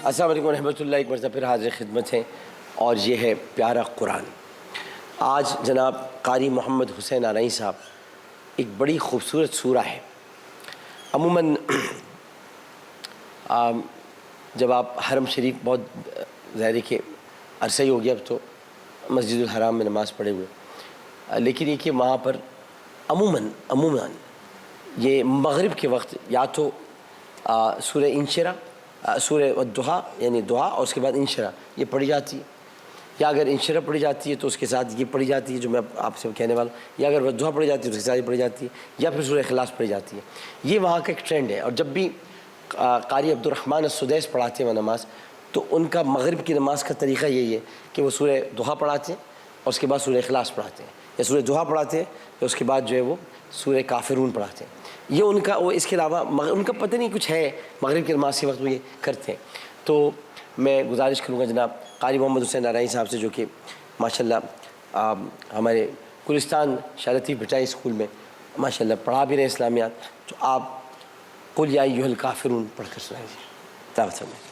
السلام علیکم ورحمۃ اللہ، ایک مرتبہ پھر حاضر خدمت ہیں اور یہ ہے پیارا قرآن۔ آج جناب قاری محمد حسین آرئی صاحب ایک بڑی خوبصورت سورہ ہے۔ عموماً جب آپ حرم شریف بہت ظاہر کہ عرصہ ہی ہو گیا اب تو مسجد الحرام میں نماز پڑھے ہوئے، لیکن یہ کہ وہاں پر عموماً یہ مغرب کے وقت یا تو سورہ انشرح، سورہ الضحیٰ یعنی دعا اور اس کے بعد انشرح یہ پڑھی جاتی ہے، یا اگر انشرح پڑھی جاتی ہے تو اس کے ساتھ یہ پڑھی جاتی ہے جو میں آپ سے کہنے والا ہوں، یا اگر والضحیٰ پڑھی جاتی ہے تو اس کے ساتھ یہ پڑھی جاتی ہے، یا پھر سورہ اخلاص پڑھی جاتی ہے۔ یہ وہاں کا ایک ٹرینڈ ہے، اور جب بھی قاری عبدالرحمن السدیس پڑھاتے ہیں وہ نماز تو ان کا مغرب کی نماز کا طریقہ یہی ہے کہ وہ سورہ دعا پڑھاتے ہیں اور اس کے بعد سورہ اخلاص پڑھاتے ہیں، یا سورہ دعا پڑھاتے ہیں یا اس کے بعد جو ہے وہ سورہ کافرون پڑھاتے ہیں۔ یہ ان کا، وہ اس کے علاوہ ان کا پتہ نہیں کچھ ہے مغرب کی نماز کے وقت وہ یہ کرتے ہیں۔ تو میں گزارش کروں گا جناب قاری محمد حسین آرئی صاحب سے، جو کہ ماشاءاللہ ہمارے گلستان شاہ لطیف بھٹائی اسکول میں ماشاءاللہ پڑھا بھی رہے اسلامیات، تو آپ قل یا ایھا الکافرون پڑھ کر سنائیں جی، دعوت فرمائیں۔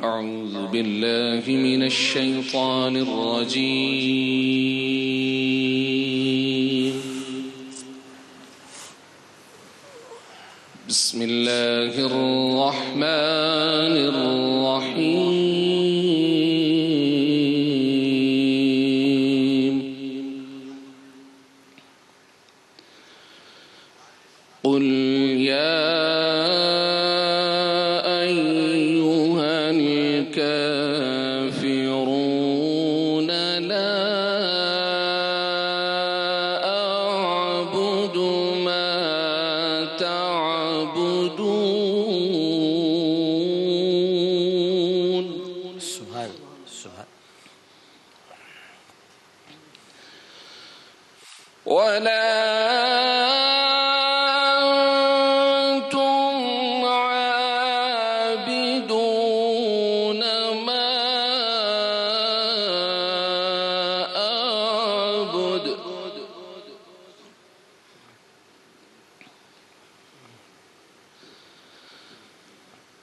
اعوذ باللہ من الشیطان الرجیم، بسم اللہ الرحمن الرحیم، قل یا الكافرون لا أعبد ما تعبدون سبحان ولا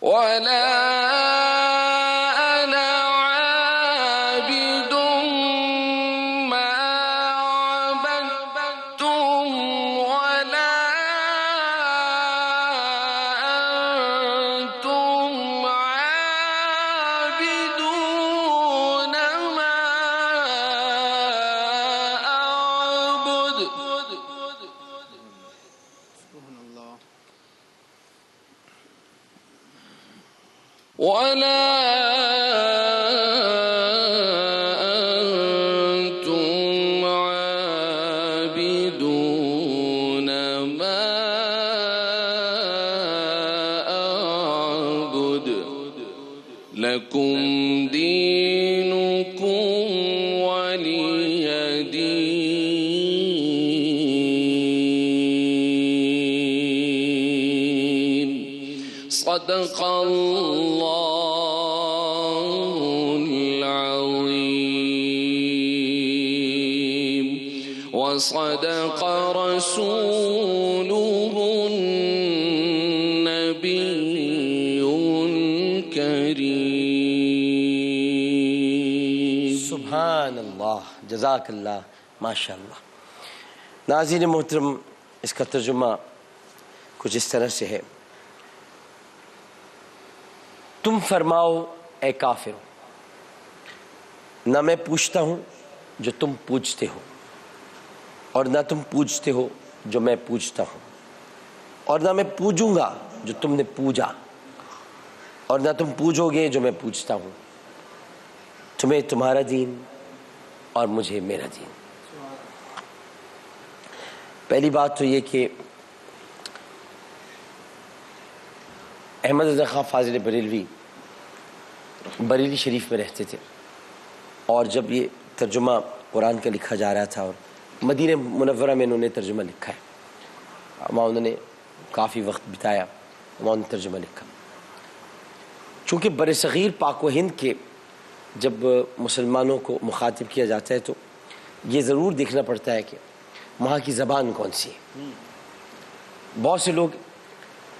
ولا أنا عابد ما عبدتم ولا أنتم عابدون ما أعبد ولا أنتم عابدون ما أعبد لكم دينكم ولي دين. صدق الله العظيم وصدق رسوله النبي الكريم. سبحان اللہ، جزاک اللہ، ماشاء اللہ۔ ناظرین محترم، اس کا ترجمہ کچھ اس طرح سے ہے: تم فرماؤ اے کافرو، نہ میں پوچھتا ہوں جو تم پوچھتے ہو، اور نہ تم پوچھتے ہو جو میں پوچھتا ہوں، اور نہ میں پوجوں گا جو تم نے پوجا، اور نہ تم پوجو گے جو میں پوچھتا ہوں۔ تمہیں تمہارا دین اور مجھے میرا دین۔ پہلی بات تو یہ کہ احمد رضا خان فاضل بریلوی بریلی شریف میں رہتے تھے، اور جب یہ ترجمہ قرآن کا لکھا جا رہا تھا، اور مدینہ منورہ میں انہوں نے ترجمہ لکھا ہے، وہاں انہوں نے کافی وقت بتایا، وہاں انہوں نے ترجمہ لکھا۔ چونکہ برصغیر پاک و ہند کے جب مسلمانوں کو مخاطب کیا جاتا ہے تو یہ ضرور دیکھنا پڑتا ہے کہ وہاں کی زبان کون سی ہے۔ بہت سے لوگ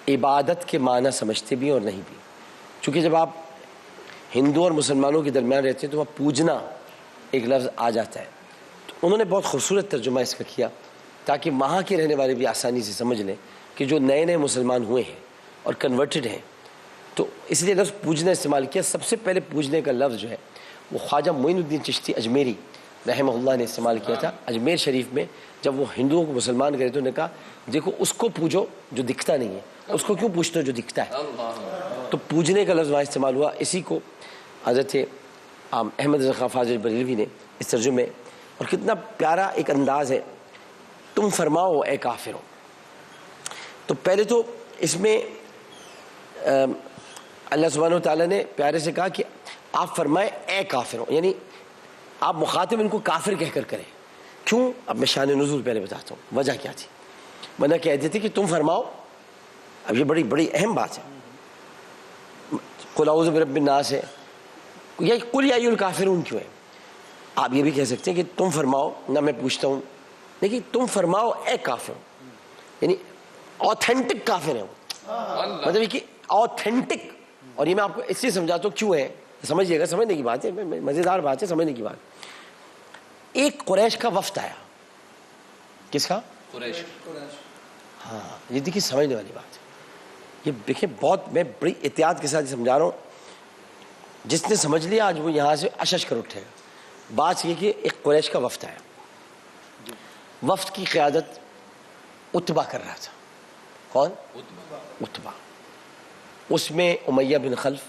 عبادت کے معنی سمجھتے بھی اور نہیں بھی، چونکہ جب آپ ہندو اور مسلمانوں کے درمیان رہتے ہیں تو وہاں پوجنا ایک لفظ آ جاتا ہے. تو انہوں نے بہت خوبصورت ترجمہ اس کا کیا تاکہ وہاں کے رہنے والے بھی آسانی سے سمجھ لیں کہ جو نئے نئے مسلمان ہوئے ہیں اور کنورٹڈ ہیں تو اس لیے لفظ پوجنا استعمال کیا. سب سے پہلے پوجنے کا لفظ جو ہے وہ خواجہ معین الدین چشتی اجمیری رحمہ اللہ نے استعمال کیا تھا. اجمیر شریف میں جب وہ ہندوؤں کو مسلمان کرے تو انہوں نے کہا دیکھو اس کو پوجو جو دکھتا نہیں ہے, اس کو کیوں پوچھتے ہو جو دکھتا ہے. تو پوجنے کا لفظ وہاں استعمال ہوا. اسی کو حضرت احمد رضا خان فاضل بریلوی نے اس ترجمے میں, اور کتنا پیارا ایک انداز ہے, تم فرماؤ اے کافروں. تو پہلے تو اس میں اللہ سبحانہ وتعالیٰ نے پیارے سے کہا کہ آپ فرمائیں اے کافروں, یعنی آپ مخاطب ان کو کافر کہہ کر کریں. کیوں؟ اب میں شان نزول پہلے بتاتا ہوں وجہ کیا تھی. وجہ کہتے تھے کہ تم فرماؤ, اب یہ بڑی بڑی اہم بات ہے. قل اعوذ برب الناس ہے یا قل یا ایھا الکافرون کیوں ہے؟ آپ یہ بھی کہہ سکتے ہیں کہ تم فرماؤ, نہ میں پوچھتا ہوں, لیکن تم فرماؤ اے کافر, یعنی آتھینٹک کافر ہیں وہ, مطلب یہ کہ آتھینٹک. اور یہ میں آپ کو اس لیے سمجھاتا ہوں کیوں ہے, سمجھیے گا, سمجھنے کی بات ہے, مزیدار بات ہے, سمجھنے کی بات. ایک قریش کا وفد آیا. کس کا؟ قریش. ہاں یہ دیکھیے سمجھنے والی بات ہے. یہ دیکھیں بہت میں بڑی احتیاط کے ساتھ سمجھا رہا ہوں. جس نے سمجھ لیا آج وہ یہاں سے اشش کر اٹھے. بات یہ کہ ایک قریش کا وفد آیا. وفد کی قیادت عتبہ کر رہا تھا. کون؟ عتبہ. اس میں امیہ بن خلف,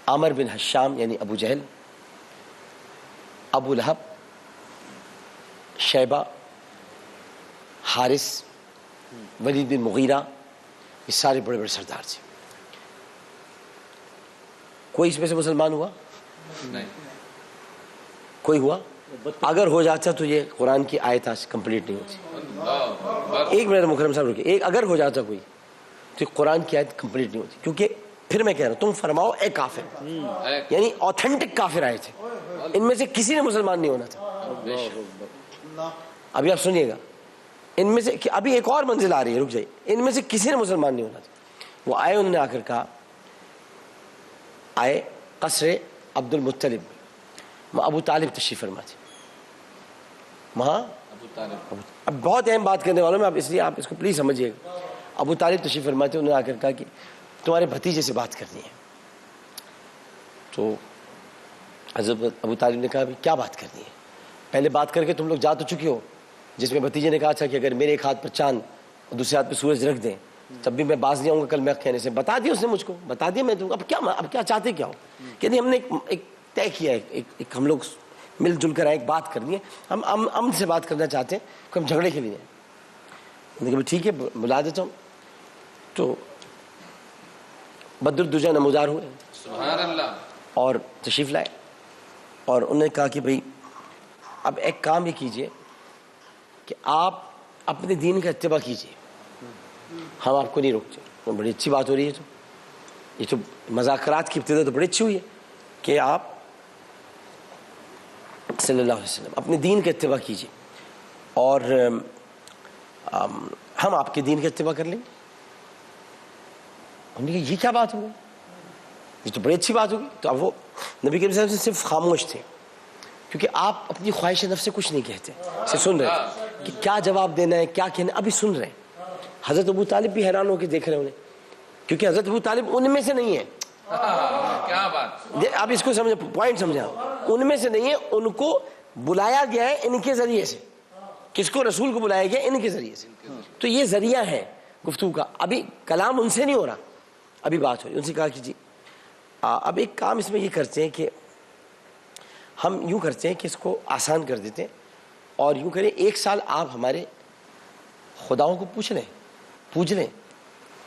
عامر بن ہشام یعنی ابو جہل, ابو لہب, شیبہ, حارث, ولید بن مغیرہ, یہ سارے بڑے بڑے سردار تھے. کوئی اس میں سے مسلمان ہوا؟ نہیں. کوئی ہوا؟ اگر ہو جاتا تو یہ قرآن کی آیت آج کمپلیٹ نہیں ہوتی. ایک منٹ مکرم صاحب رکیے. ایک اگر ہو جاتا کوئی تو قرآن کی آیت کمپلیٹ نہیں ہوتی. کیونکہ پھر میں کہہ رہا ہوں تم فرماؤ اے کافر, یعنی آتھینٹک کافر آئے تھے. ان میں سے کسی نے مسلمان نہیں ہونا تھا. ابھی آپ سنیے گا, ان میں سے ابھی ایک اور منزل آ رہی ہے, رک جائیے. ان میں سے کسی نے مسلمان نہیں ہونا تھا. وہ آئے, انہوں نے آ کر کہا, آئے قصر عبد المطلب, وہاں ابو طالب تشریف فرما تھے. وہاں اب بہت اہم بات کرنے والوں میں, آپ اس لیے آپ اس کو پلیز سمجھیے گا. ابو طالب تشریف فرما تھے. انہوں نے آ کر کہا کہ تمہارے بھتیجے سے بات کرنی ہے. تو حضرت ابو طالب نے کہا کیا بات کرنی ہے؟ پہلے بات کر کے تم لوگ جا تو چکے ہو. جس میں بھتیجے نے کہا تھا کہ اگر میرے ایک ہاتھ پر چاند اور دوسرے ہاتھ پہ سورج رکھ دیں تب بھی میں باز نہیں آؤں گا کل میں کہنے سے. بتا دیا اس نے مجھ کو, بتا دیا میں. اب کیا چاہتے کیا ہو؟ کہ نہیں, ہم نے ایک طے کیا ہے, ایک ہم لوگ مل جل کر آئے, ایک بات کرنی ہے, ہم امن سے بات کرنا چاہتے ہیں, کہ ہم جھگڑے کے لیے ہیں. میں نے کہا ٹھیک ہے بلا دیتا ہوں. تو بدر الدجا نمودار ہوئے, سبحان اللہ, اور تشریف لائے. اور انہوں نے کہا کہ بھئی اب ایک کام یہ کیجئے کہ آپ اپنے دین کا اتباع کیجئے, ہم آپ کو نہیں روکتے. تو بڑی اچھی بات ہو رہی ہے. تو یہ تو مذاکرات کی ابتدا تو بڑی اچھی ہوئی ہے کہ آپ صلی اللہ علیہ وسلم اپنے دین کا اتباع کیجئے اور ہم آپ کے دین کا اتباع کر لیں گے. انہوں نے کہا یہ کیا بات ہوگی, یہ تو بڑی اچھی بات ہوگی. تو اب وہ نبی کریم صلی اللہ علیہ وسلم صرف خاموش تھے, کیونکہ آپ اپنی خواہش نفس سے کچھ نہیں کہتے, اسے سن رہے تھے کہ کیا جواب دینا ہے, کیا کہنا, ابھی سن رہے ہیں. حضرت ابو طالب بھی حیران ہو کے دیکھ رہے ہیں انہیں, کیونکہ حضرت ابو طالب ان میں سے نہیں ہے. کیا بات, آپ اس کو سمجھیں, پوائنٹ سمجھیں, ان میں سے نہیں ہے. ان کو بلایا گیا ہے ان کے ذریعے سے. کس کو؟ رسول کو بلایا گیا ان کے ذریعے سے. تو یہ ذریعہ ہے گفتگو کا. ابھی کلام ان سے نہیں ہو رہا, ابھی بات ہو رہی. ان سے کہا کہ جی اب ایک کام اس میں یہ کرتے ہیں کہ ہم یوں کرتے ہیں کہ اس کو آسان کر دیتے ہیں, اور یوں کریں 1 سال آپ ہمارے خداؤں کو پوچھ لیں,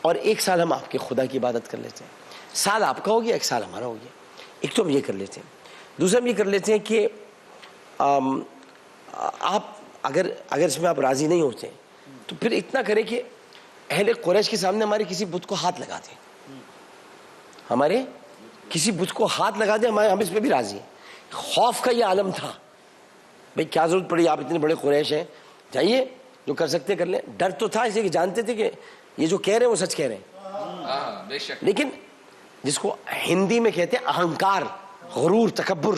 اور 1 سال ہم آپ کے خدا کی عبادت کر لیتے ہیں. سال آپ کا ہو گیا, 1 سال ہمارا ہو گیا. ایک تو ہم یہ کر لیتے ہیں. دوسرا ہم یہ کر لیتے ہیں کہ آپ اگر اس میں آپ راضی نہیں ہوتے تو پھر اتنا کریں کہ اہل قریش کے سامنے ہمارے کسی بت کو ہاتھ لگا دیں, ہمارے کسی بت کو ہاتھ لگا دیں, ہم اس پہ بھی راضی ہیں. خوف کا یہ عالم تھا, بھئی کیا ضرورت پڑی, آپ اتنے بڑے قریش ہیں, جائیے جو کر سکتے کر لیں. ڈر تو تھا اس لیے کہ جانتے تھے کہ یہ جو کہہ رہے ہیں وہ سچ کہہ رہے ہیں, لیکن جس کو ہندی میں کہتے ہیں اہنکار، غرور، تکبر،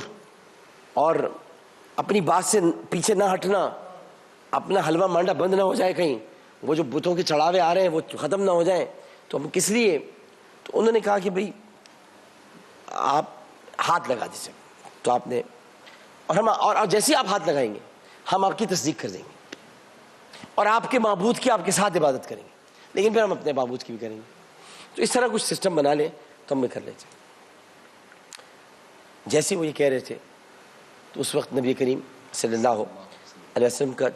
اور اپنی بات سے پیچھے نہ ہٹنا، اپنا حلوہ مانڈا بند نہ ہو جائے کہیں، وہ جو بتوں کے چڑھاوے آ رہے ہیں وہ ختم نہ ہو جائیں، تو ہم کس لیے؟ تو انہوں نے کہا کہ بھئی آپ ہاتھ لگا دیجیے. تو آپ نے اور جیسے ہی آپ ہاتھ لگائیں گے ہم آپ کی تصدیق کر دیں گے اور آپ کے معبود کی آپ کے ساتھ عبادت کریں گے، لیکن پھر ہم اپنے معبود کی بھی کریں گے. تو اس طرح کچھ سسٹم بنا لیں تو ہم میں کر لیتے. جیسے وہ یہ کہہ رہے تھے تو اس وقت نبی کریم صلی اللہ علیہ وسلم کا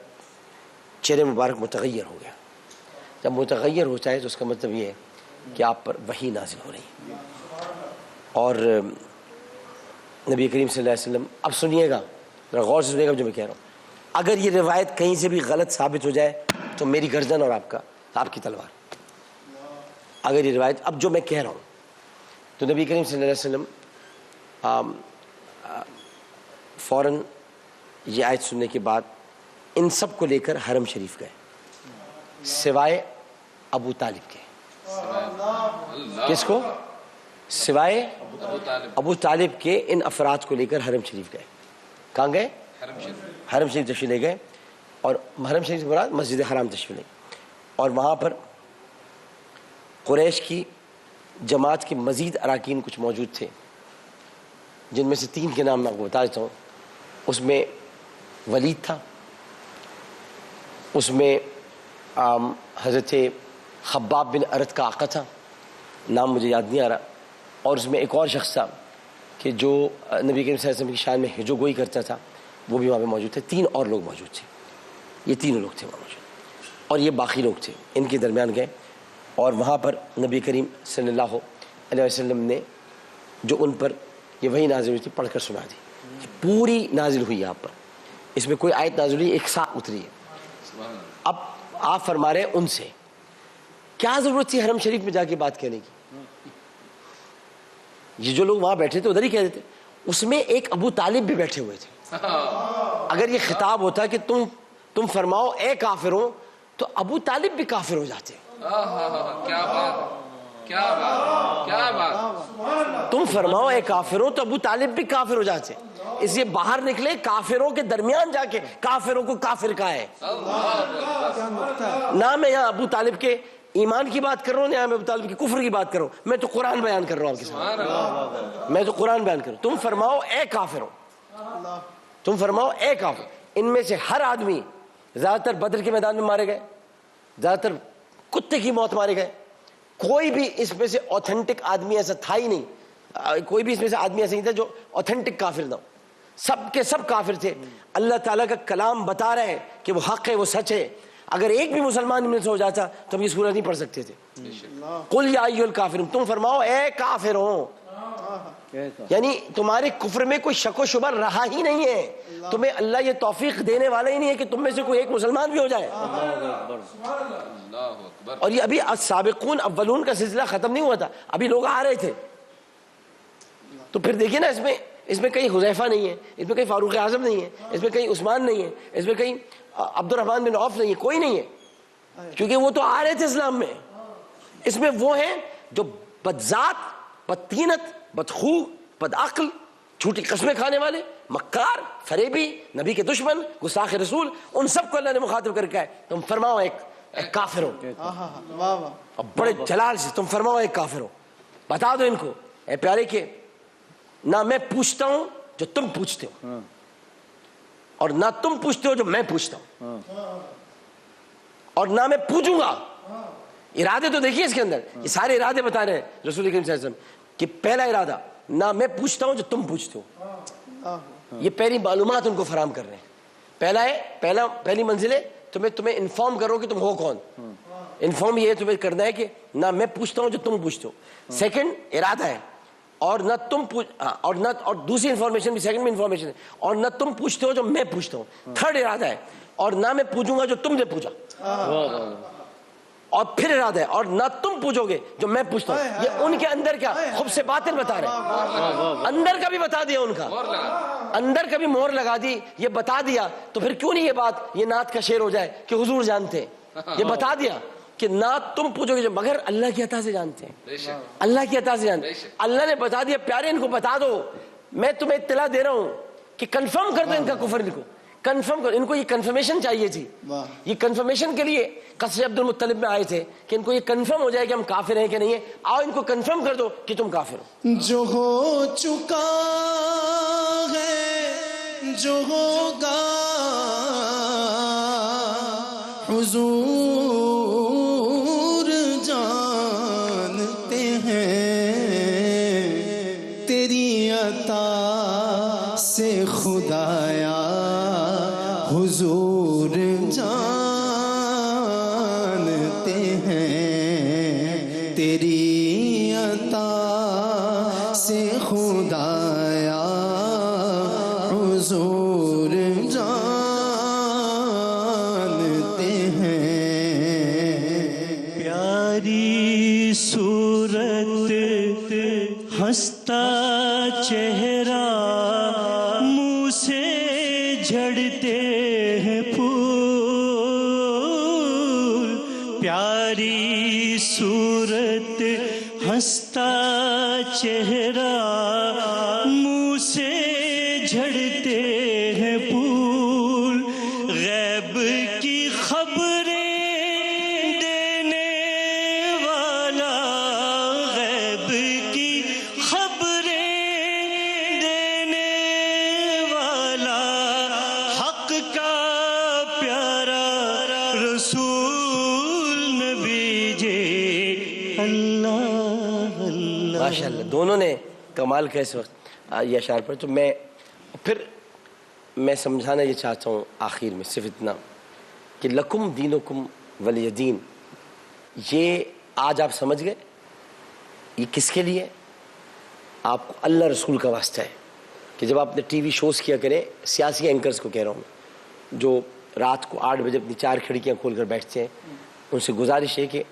چہرہ مبارک متغیر ہو گیا. جب متغیر ہوتا ہے تو اس کا مطلب یہ ہے کہ آپ پر وحی نازل ہو رہی ہے. اور نبی کریم صلی اللہ علیہ وسلم، اب سنیے گا، ذرا غور سے سنیے گا جو میں کہہ رہا ہوں. اگر یہ روایت کہیں سے بھی غلط ثابت ہو جائے تو میری گردن اور آپ کی تلوار. اگر یہ روایت اب جو میں کہہ رہا ہوں، تو نبی کریم صلی اللہ علیہ وسلم فوراً یہ آیت سننے کے بعد ان سب کو لے کر حرم شریف گئے سوائے ابو طالب کے. کس کو؟ سوائے ابو طالب کے ان افراد کو لے کر حرم شریف گئے. کہاں گئے؟ حرم شریف تشریف لے گئے. اور حرم شریف سے مراد مسجد حرام تشریف لے گئے. اور وہاں پر قریش کی جماعت کے مزید اراکین کچھ موجود تھے، جن میں سے 3 کے نام میں آپ کو بتا دیتا ہوں. اس میں ولید تھا، اس میں حضرت خباب بن ارت کا آقا تھا، نام مجھے یاد نہیں آ رہا، اور اس میں ایک اور شخص تھا کہ جو نبی کریم صلی اللہ علیہ وسلم کی شان میں ہجو گوئی کرتا تھا، وہ بھی وہاں پہ موجود تھے. 3 اور لوگ موجود تھے. یہ 3 لوگ تھے وہاں موجود، اور یہ باقی لوگ تھے. ان کے درمیان گئے اور وہاں پر نبی کریم صلی اللہ علیہ وسلم نے جو ان پر یہ وہی نازل ہوئی تھی پڑھ کر سنا دی. پوری نازل ہوئی آپ پر، اس میں کوئی آیت نازل ہوئی ایک ساتھ اتری ہے. اب آپ فرما رہے ہیں ان سے کیا ضرورت تھی حرم شریف میں جا کے بات کہنے کی؟ یہ جو لوگ وہاں بیٹھے تھے ادھر ہی کہہ دیتے. اس میں ایک ابو طالب بھی بیٹھے ہوئے تھے. اگر یہ خطاب ہوتا کہ تم فرماؤ اے کافروں، تو ابو طالب بھی کافر ہو جاتے. کیا بات، کیا بات، کیا بات. تم فرماؤ اے کافروں تو ابو طالب بھی کافر ہو جاتے. اس لیے باہر نکلے، کافروں کے درمیان جا کے کافروں کو کافر کہا ہے. نہ میں یہاں ابو طالب کے ایمان کی بات کر رہا ہوں، نہ میں ابو طالب کے کفر کی بات کر رہا ہوں. میں تو قرآن بیان کر رہا ہوں آپ کے سامنے. میں تو قرآن بیان کر رہا ہوں. تم فرماؤ اے کافروں، تم فرماؤ اے کافر. ان میں سے ہر آدمی، زیادہ تر بدر کے میدان میں مارے گئے، زیادہ تر کتے کی موت مارے گئے. کوئی بھی اس میں سے اوتھینٹک آدمی ایسا تھا ہی نہیں. کوئی بھی اس میں سے آدمی ایسا نہیں تھا جو اوتھینٹک کافر نہ ہو. سب کے سب کافر تھے. اللہ تعالیٰ کا کلام بتا رہے ہیں کہ وہ حق ہے، وہ سچ ہے. اگر ایک بھی مسلمان ان میں سے ہو جاتا تو ہم یہ سورہ نہیں پڑھ سکتے تھے. قل یا ایھا الکافرون، تم فرماؤ اے کافروں. یعنی تمہارے کفر میں کوئی شک و شبہ رہا ہی نہیں ہے. تمہیں اللہ یہ توفیق دینے والا ہی نہیں ہے کہ تم میں سے کوئی ایک مسلمان بھی ہو جائے. اور یہ ابھی السابقون اولون کا سلسلہ ختم نہیں ہوا تھا، ابھی لوگ آ رہے تھے. تو پھر دیکھیے نا، اس میں کہیں حذیفہ نہیں ہے، اس میں کہیں فاروق اعظم نہیں ہے، اس میں کہیں عثمان نہیں ہے، اس میں کہیں عبد الرحمن بن عوف نہیں ہے، کوئی نہیں ہے، کیونکہ وہ تو آ رہے تھے اسلام میں. اس میں وہ ہیں جو بدذات، بدطینت، بدخو، بدعقل، جھوٹی قسمیں کھانے والے، مکار، فریبی، نبی کے دشمن، گستاخ رسول، ان سب کو اللہ نے مخاطب کر کے ہے تم فرماؤ ایک کافر ہو. اب بڑے جلال سے تم فرماؤ ایک کافر ہو. بتا دو ان کو اے پیارے کہ نہ میں پوچھتا ہوں جو تم پوچھتے ہو، اور نہ تم پوچھتے ہو جو میں پوچھتا ہوں، اور نہ میں پوچھوں گا. ارادے تو دیکھیے اس کے اندر، یہ سارے ارادے بتا رہے ہیں رسول کریم صلی اللہ علیہ وسلم کہ پہلا ارادہ نہ میں پوچھتا ہوں جو تم پوچھتے ہو. یہ پہلی معلومات ان کو فراہم کر رہے ہیں. پہلی منزل ہے تمہیں انفارم کرو کہ تم ہو کون. انفارم یہ تمہیں کرنا ہے کہ نہ میں پوچھتا ہوں جو تم پوچھتے ہو. سیکنڈ ارادہ ہے، اور نہ تم اور دوسری انفارمیشن بھی سیکنڈ میں انفارمیشن ہے، اور نہ تم پوچھتے ہو جو میں پوچھتا ہوں. تھرڈ ارادہ ہے، اور نہ میں پوچھوں گا جو تم نے پوچھا. اور پھر ارادہ ہے، اور نہ تم پوچھو گے جو میں پوچھتا ہوں. یہ ان کے اندر کیا خوب سے باطن بتا رہے ہیں. اندر کا بھی بتا دیا، ان کا اندر کا بھی مہر لگا دی. یہ بتا دیا تو پھر کیوں نہیں یہ بات یہ نعت کا شعر ہو جائے کہ حضور جانتے. یہ بتا دیا کہ نہ تم پوچھو گے مگر اللہ کی عطا سے جانتے ہیں, بے شک اللہ کی عطا سے جانتے ہیں. اللہ نے بتا دیا پیارے ان کو بتا دو, میں تمہیں اطلاع دے رہا ہوں کہ کنفرم کر دو ان کا کفر, ان کو کنفرم کر, ان کو یہ کنفرمیشن چاہیے تھی. یہ کنفرمیشن کے لیے قصر عبد المطلب میں آئے تھے کہ ان کو یہ کنفرم ہو جائے کہ ہم کافر ہیں کہ نہیں ہیں. آؤ ان کو کنفرم کر دو کہ تم کافر ہو. جو ہو چکا ہے جو ہوگا حضور جانتے ہیں, تیری عطا سے خدایا حضور جانتے ہیں, تیری عطا سے خدایا حضور جانتے ہیں. پیاری صورت ہنستا چہرہ منہ سے جھڑتے ہیں پھول, پیاری صورت ہنستا چہرہ منہ سے جھڑتے ہیں پھول, غیب کی خبریں دینے والا, غیب کی خبریں دینے والا, حق کا پیارا رسول نبی جے اللہ اللہ. ماشاءاللہ دونوں نے کمال کا اس وقت یہ اشعار پر. تو میں پھر میں سمجھانا یہ چاہتا ہوں آخر میں صرف اتنا کہ لکم دینکم ولی دین, یہ آج آپ سمجھ گئے یہ کس کے لیے؟ آپ کو اللہ رسول کا واسطہ ہے کہ جب آپ نے ٹی وی شوز کیا کریں, سیاسی اینکرز کو کہہ رہا ہوں جو رات کو 8 بجے اپنی 4 کھڑکیاں کھول کر بیٹھتے ہیں, ان سے گزارش ہے کہ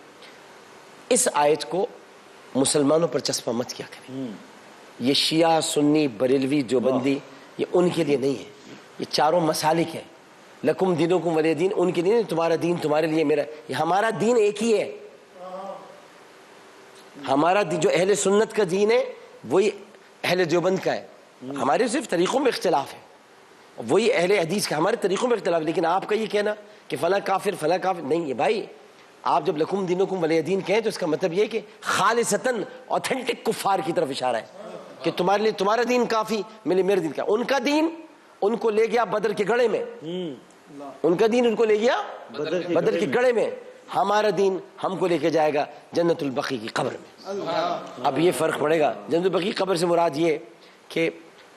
اس آیت کو مسلمانوں پر چسپاں مت کیا کریں. یہ شیعہ سنی بریلوی دیوبندی یہ ان کے لیے نہیں ہے, یہ چاروں مسالک ہیں. لکم دینکم ولی دین ان کے لیے نہیں, تمہارا دین تمہارے لیے, میرا یہ ہمارا دین ایک ہی ہے. ہمارا جو اہل سنت کا دین ہے وہی اہل دیوبند کا ہے. ہمارے صرف طریقوں میں اختلاف ہے, وہی اہل حدیث کا, ہمارے طریقوں میں اختلاف ہے. لیکن آپ کا یہ کہنا کہ فلاں کافر نہیں ہے بھائی. آپ جب لکم دینکم ولی دین کہیں تو اس کا مطلب یہ ہے کہ خالصتاً اوتھینٹک کفار کی طرف اشارہ ہے کہ تمہارے لیے تمہارا دین کافی, میرا دین کا. ان کا دین ان کو لے گیا بدر کے گڑھے میں, ان کا دین ان کو لے گیا بدر کے گڑھے میں. ہمارا دین ہم کو لے کے جائے گا جنت البقیع کی قبر میں. اب یہ فرق پڑے گا. جنت البقیع قبر سے مراد یہ کہ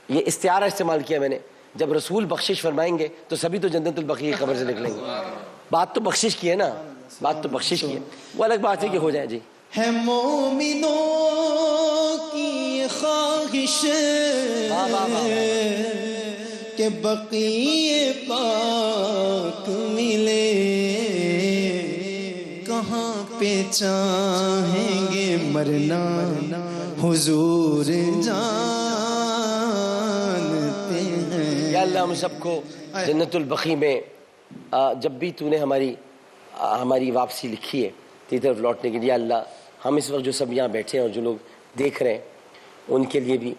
یہ استعارہ استعمال کیا میں نے, جب رسول بخشش فرمائیں گے تو سبھی تو جنت البقیع کی قبر سے نکلیں گے. بات تو بخشش کی ہے نا, بات تو بخشش کی ہے, وہ الگ بات ہے کہ ہو جائے. جی ہے مومنوں کی خواہش کہ بقیع پاک ملے, کہاں پہ چاہیں گے مرنا حضور جانتے ہیں. یا اللہ ہم سب کو جنت البقیع میں جب بھی تو نے ہماری واپسی لکھی ہے تیری طرف لوٹنے کے لیے, اللہ ہم اس وقت جو سب یہاں بیٹھے ہیں اور جو لوگ دیکھ رہے ہیں ان کے لیے بھی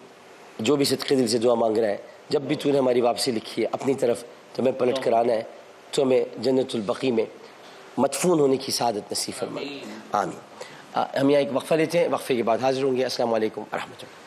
جو بھی صدقے دل سے دعا مانگ رہا ہے, جب بھی تو نے ہماری واپسی لکھی ہے اپنی طرف تو ہمیں پلٹ کر آنا ہے, تو ہمیں جنت البقیع میں مدفون ہونے کی سعادت نصیب فرمائے. آمین. ہم یہاں ایک وقفہ لیتے ہیں, وقفے کے بعد حاضر ہوں گے. السلام علیکم ورحمۃ اللہ.